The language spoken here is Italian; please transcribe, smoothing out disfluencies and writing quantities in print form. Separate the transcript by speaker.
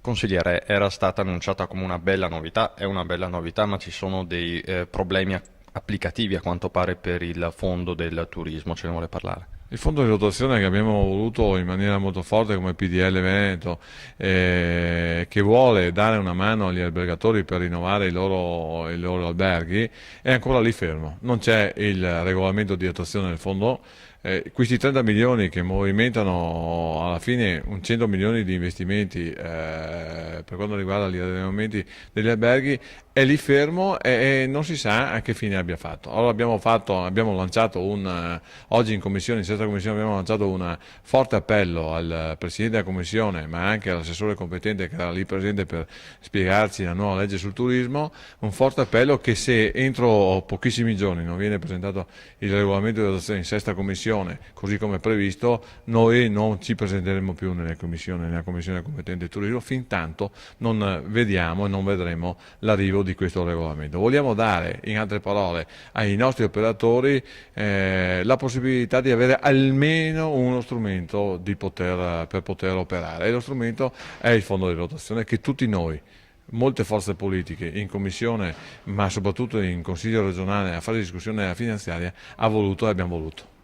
Speaker 1: Consigliere, era stata annunciata come una bella novità, è una bella novità, ma ci sono dei problemi applicativi a quanto pare per il fondo del turismo, ce ne vuole parlare?
Speaker 2: Il fondo di rotazione che abbiamo voluto in maniera molto forte come PDL Veneto, che vuole dare una mano agli albergatori per rinnovare i loro alberghi, è ancora lì fermo. Non c'è il regolamento di attuazione del fondo. Questi 30 milioni che movimentano alla fine un 100 milioni di investimenti per quanto riguarda gli adeguamenti degli alberghi è lì fermo e non si sa a che fine abbia fatto. Allora abbiamo lanciato oggi in commissione, in sesta commissione abbiamo lanciato un forte appello al Presidente della Commissione ma anche all'assessore competente che era lì presente per spiegarci la nuova legge sul turismo, un forte appello che se entro pochissimi giorni non viene presentato il regolamento di adozione in sesta commissione così come previsto, noi non ci presenteremo più nella commissione competente turismo fin tanto non vediamo e non vedremo l'arrivo di questo regolamento. Vogliamo dare, in altre parole, ai nostri operatori la possibilità di avere almeno uno strumento per poter operare e lo strumento è il fondo di rotazione che tutti noi, molte forze politiche in commissione ma soprattutto in consiglio regionale a fare discussione della finanziaria ha voluto e abbiamo voluto.